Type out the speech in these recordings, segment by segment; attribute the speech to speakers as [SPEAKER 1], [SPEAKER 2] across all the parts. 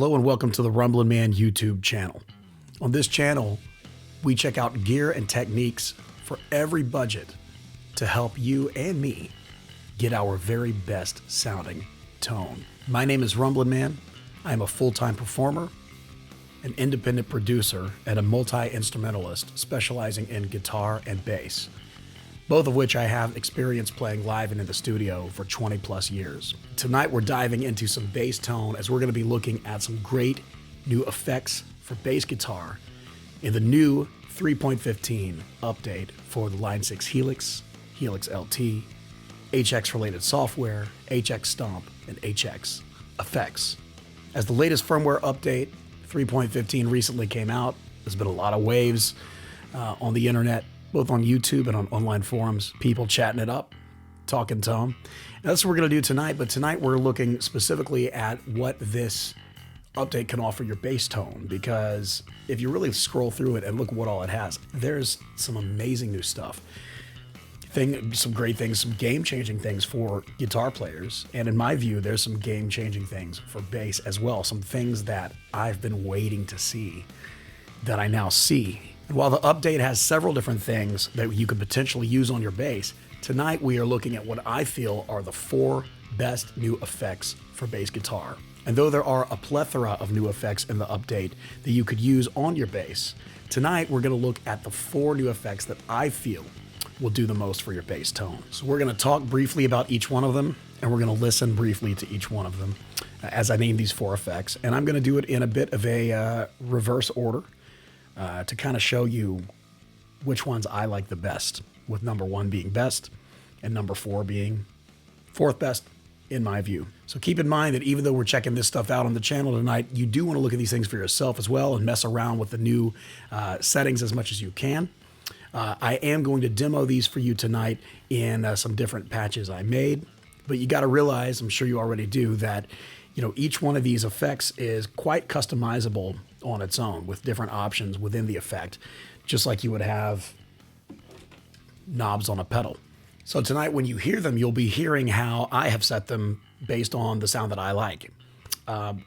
[SPEAKER 1] Hello and welcome to the Rumbling Man YouTube channel. On this channel, we check out gear and techniques for every budget to help you and me get our very best sounding tone. My name is Rumbling Man. I am a full-time performer, an independent producer, and a multi-instrumentalist specializing in guitar and bass, both of which I have experience playing live and in the studio for 20 plus years. Tonight we're diving into some bass tone as we're going to be looking at some great new effects for bass guitar in the new 3.15 update for the Line 6 Helix, Helix LT, HX-related software, HX Stomp, and HX effects. As the latest firmware update, 3.15 recently came out. There's been a lot of waves on the internet, both on YouTube and on online forums, people chatting it up, talking tone. And that's what we're going to do tonight, but tonight we're looking specifically at what this update can offer your bass tone, because if you really scroll through it and look what all it has, there's some amazing new stuff. Some great things, some game-changing things for guitar players, and in my view, there's some game-changing things for bass as well, some things that I've been waiting to see that I now see. And while the update has several different things that you could potentially use on your bass, tonight we are looking at what I feel are the 4 best new effects for bass guitar. And though there are a plethora of new effects in the update that you could use on your bass, tonight we're going to look at the 4 new effects that I feel will do the most for your bass tone. So we're going to talk briefly about each one of them, and we're going to listen briefly to each one of them as I name these 4 effects. And I'm going to do it in a bit of a reverse order to kind of show you which ones I like the best, with number 1 being best and number 4 being 4th best in my view. So keep in mind that even though we're checking this stuff out on the channel tonight, you do want to look at these things for yourself as well and mess around with the new settings as much as you can. I am going to demo these for you tonight in some different patches I made, but you got to realize, I'm sure you already do, that each one of these effects is quite customizable on its own with different options within the effect, just like you would have knobs on a pedal. So tonight when you hear them, you'll be hearing how I have set them based on the sound that I like.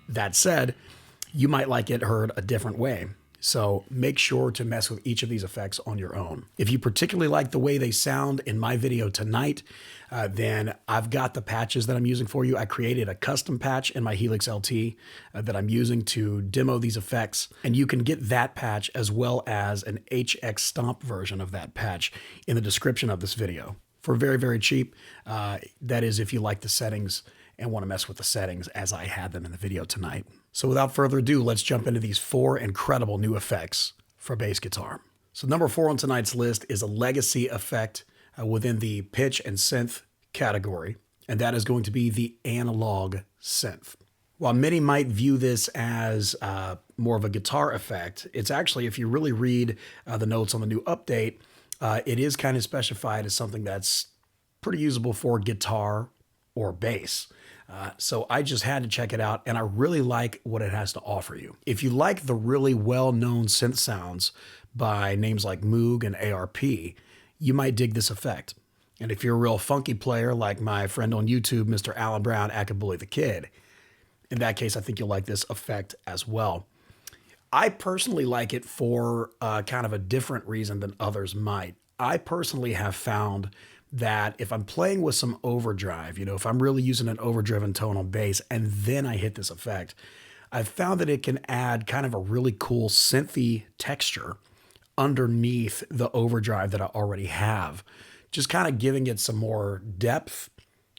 [SPEAKER 1] That said, you might like it heard a different way. So make sure to mess with each of these effects on your own. If you particularly like the way they sound in my video tonight, then I've got the patches that I'm using for you. I created a custom patch in my Helix LT that I'm using to demo these effects. And you can get that patch as well as an HX Stomp version of that patch in the description of this video for very, very cheap. That is if you like the settings and want to mess with the settings as I had them in the video tonight. So without further ado, let's jump into these 4 incredible new effects for bass guitar. So number 4 on tonight's list is a legacy effect within the pitch and synth category, and that is going to be the analog synth. While many might view this as more of a guitar effect, it's actually, if you really read the notes on the new update, it is kind of specified as something that's pretty usable for guitar or bass. So I just had to check it out, and I really like what it has to offer you. If you like the really well-known synth sounds by names like Moog and ARP, you might dig this effect. And if you're a real funky player like my friend on YouTube, Mr. Alan Brown, Bully the Kid, in that case, I think you'll like this effect as well. I personally like it for kind of a different reason than others might. I personally have found that if I'm playing with some overdrive, if I'm really using an overdriven tone on bass and then I hit this effect, I've found that it can add kind of a really cool synthy texture underneath the overdrive that I already have, just kind of giving it some more depth,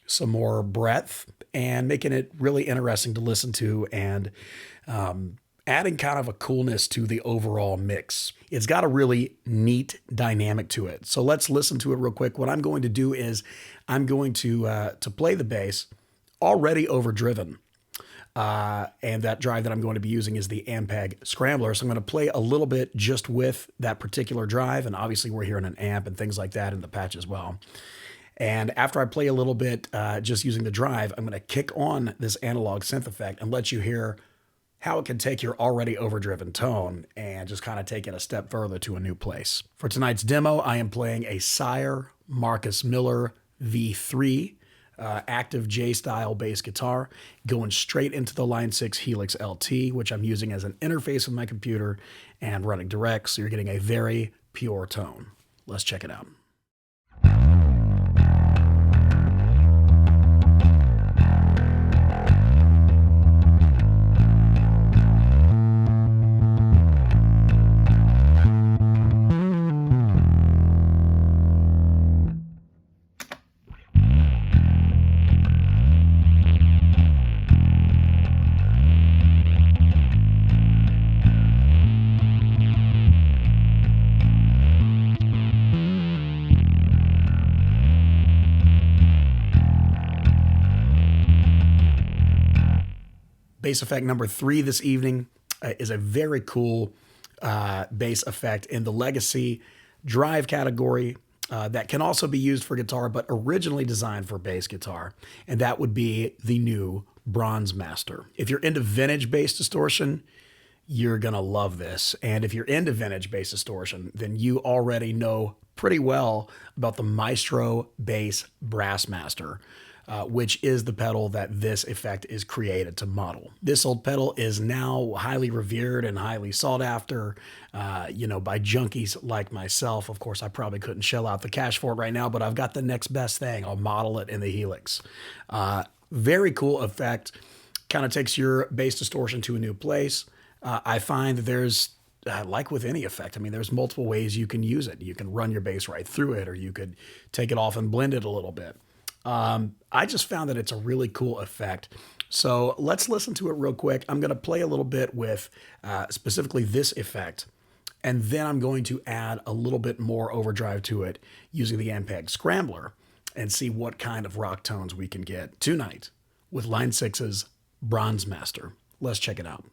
[SPEAKER 1] some more breadth, and making it really interesting to listen to, and adding kind of a coolness to the overall mix. It's got a really neat dynamic to it. So let's listen to it real quick. What I'm going to do is I'm going to play the bass already overdriven. And that drive that I'm going to be using is the Ampeg Scrambler. So I'm going to play a little bit just with that particular drive. And obviously we're hearing an amp and things like that in the patch as well. And after I play a little bit just using the drive, I'm going to kick on this analog synth effect and let you hear how it can take your already overdriven tone and just kind of take it a step further to a new place. For tonight's demo, I am playing a Sire Marcus Miller V3 active J-style bass guitar, going straight into the Line 6 Helix LT, which I'm using as an interface with my computer and running direct, so you're getting a very pure tone. Let's check it out. Bass effect number 3 this evening is a very cool bass effect in the legacy drive category that can also be used for guitar, but originally designed for bass guitar, and that would be the new Bronze Master. If you're into vintage bass distortion, you're gonna love this. And if you're into vintage bass distortion, then you already know pretty well about the Maestro Bass Brass Master, which is the pedal that this effect is created to model. This old pedal is now highly revered and highly sought after, by junkies like myself. Of course, I probably couldn't shell out the cash for it right now, but I've got the next best thing. I'll model it in the Helix. Very cool effect. Kind of takes your bass distortion to a new place. I find that there's, like with any effect, I mean, there's multiple ways you can use it. You can run your bass right through it, or you could take it off and blend it a little bit. I just found that it's a really cool effect. So let's listen to it real quick. I'm going to play a little bit with specifically this effect, and then I'm going to add a little bit more overdrive to it using the Ampeg Scrambler and see what kind of rock tones we can get tonight with Line 6's Bronze Master. Let's check it out.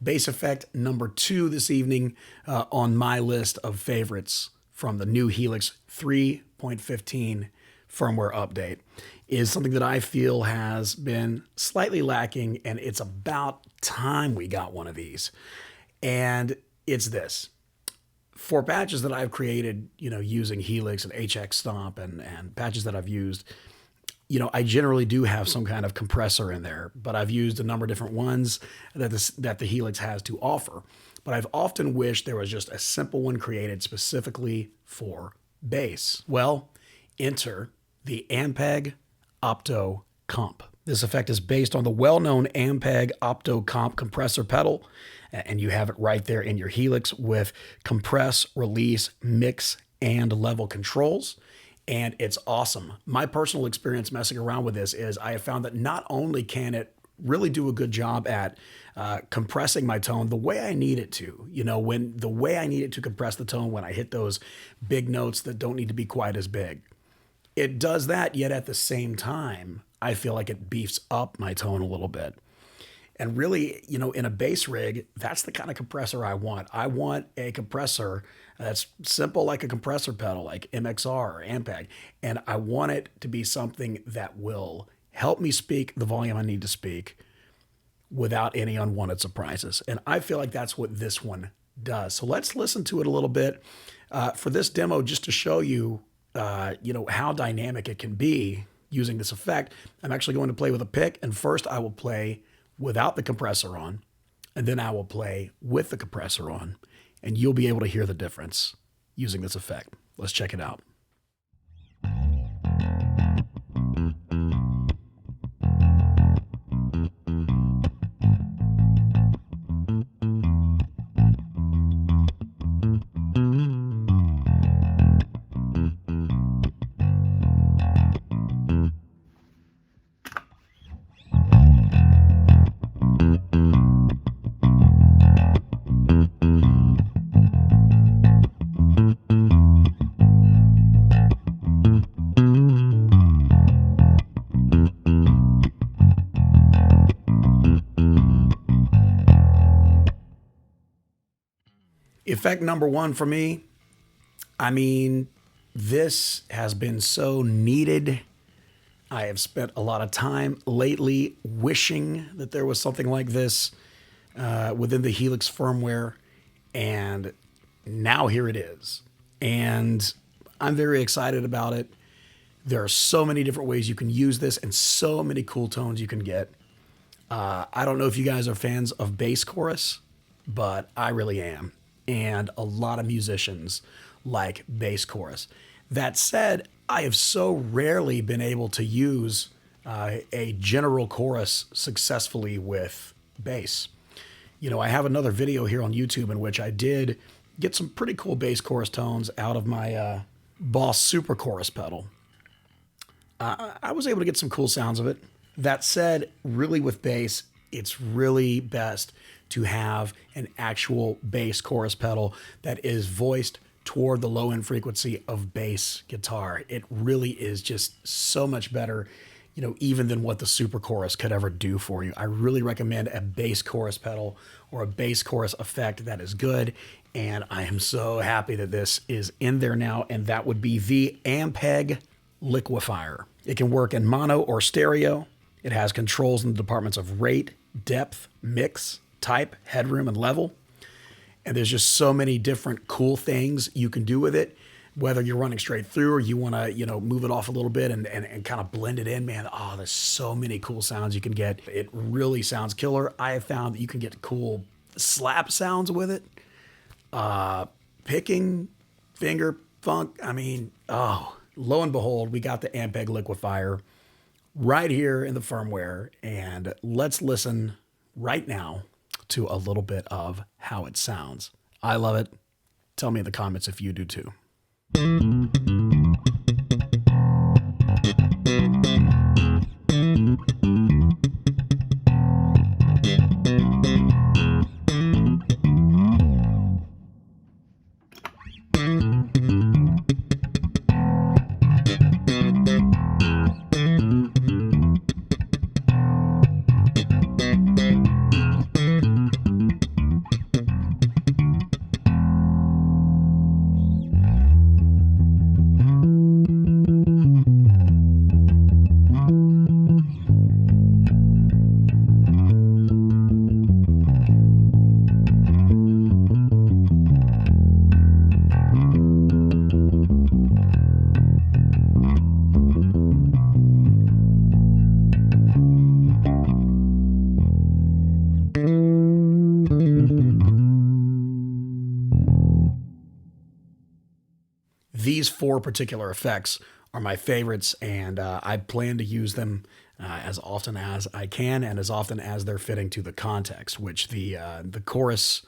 [SPEAKER 1] Bass effect number 2 this evening on my list of favorites from the new Helix 3.15 firmware update is something that I feel has been slightly lacking, and it's about time we got one of these. And it's this. For patches that I've created, using Helix and HX Stomp and patches that I've used, I generally do have some kind of compressor in there, but I've used a number of different ones that the Helix has to offer. But I've often wished there was just a simple one created specifically for bass. Well, enter the Ampeg Opto Comp. This effect is based on the well-known Ampeg Opto Comp compressor pedal, and you have it right there in your Helix with compress, release, mix, and level controls. And it's awesome. My personal experience messing around with this is I have found that not only can it really do a good job at compressing my tone the way I need it to, when the way I need it to compress the tone when I hit those big notes that don't need to be quite as big. It does that, yet at the same time, I feel like it beefs up my tone a little bit. And really, in a bass rig, that's the kind of compressor I want. I want a compressor that's simple like a compressor pedal, like MXR or Ampeg. And I want it to be something that will help me speak the volume I need to speak without any unwanted surprises. And I feel like that's what this one does. So let's listen to it a little bit for this demo, just to show you, how dynamic it can be using this effect. I'm actually going to play with a pick, and first I will play without the compressor on, and then I will play with the compressor on, and you'll be able to hear the difference using this effect. Let's check it out. Effect number one for me, I mean, this has been so needed. I have spent a lot of time lately wishing that there was something like this within the Helix firmware, and now here it is. And I'm very excited about it. There are so many different ways you can use this and so many cool tones you can get. I don't know if you guys are fans of bass chorus, but I really am. And a lot of musicians like bass chorus. That said, I have so rarely been able to use a general chorus successfully with bass. You know, I have another video here on YouTube in which I did get some pretty cool bass chorus tones out of my Boss Super Chorus pedal. I was able to get some cool sounds of it. That said, really with bass, it's really best to have an actual bass chorus pedal that is voiced toward the low end frequency of bass guitar. It really is just so much better, you know, even than what the super chorus could ever do for you. I really recommend a bass chorus pedal or a bass chorus effect that is good. And I am so happy that this is in there now. And that would be the Ampeg Liquefier. It can work in mono or stereo. It has controls in the departments of rate, depth, mix, type, headroom, and level. And there's just so many different cool things you can do with it, whether you're running straight through or you want to, you know, move it off a little bit and kind of blend it in, man. Oh, there's so many cool sounds you can get. It really sounds killer. I have found that you can get cool slap sounds with it. Picking, finger, funk. I mean, oh, lo and behold, we got the Ampeg Liquefier right here in the firmware. And let's listen right now to a little bit of how it sounds. I love it. Tell me in the comments if you do too. These four particular effects are my favorites, and I plan to use them as often as I can and as often as they're fitting to the context, which the chorus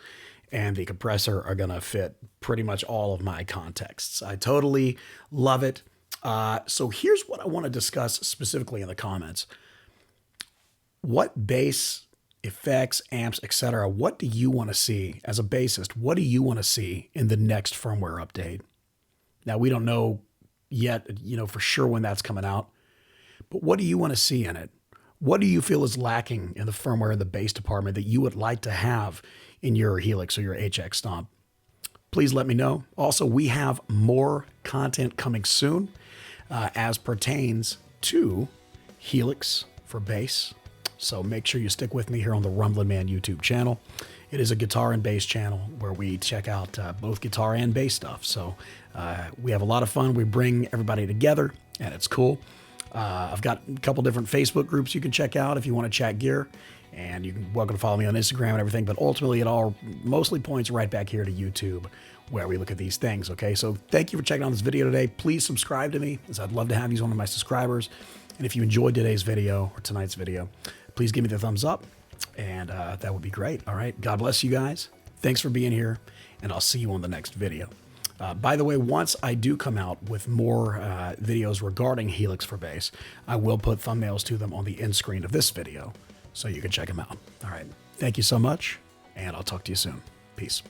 [SPEAKER 1] and the compressor are going to fit pretty much all of my contexts. I totally love it. So here's what I want to discuss specifically in the comments. What bass effects, amps, etc., what do you want to see as a bassist? What do you want to see in the next firmware update? Now, we don't know yet, you know, for sure when that's coming out, but what do you want to see in it? What do you feel is lacking in the firmware and the bass department that you would like to have in your Helix or your HX Stomp? Please let me know. Also, we have more content coming soon as pertains to Helix for bass. So make sure you stick with me here on the Rumbling Man YouTube channel. It is a guitar and bass channel where we check out both guitar and bass stuff. So we have a lot of fun. We bring everybody together, and it's cool. I've got a couple different Facebook groups you can check out if you want to chat gear, and you can welcome to follow me on Instagram and everything. But ultimately, it all mostly points right back here to YouTube, where we look at these things. Okay, so thank you for checking out this video today. Please subscribe to me, as I'd love to have you as one of my subscribers. And if you enjoyed today's video or tonight's video, please give me the thumbs up, and that would be great. All right, God bless you guys. Thanks for being here, and I'll see you on the next video. By the way, once I do come out with more videos regarding Helix for bass, I will put thumbnails to them on the end screen of this video so you can check them out. All right, thank you so much, and I'll talk to you soon. Peace.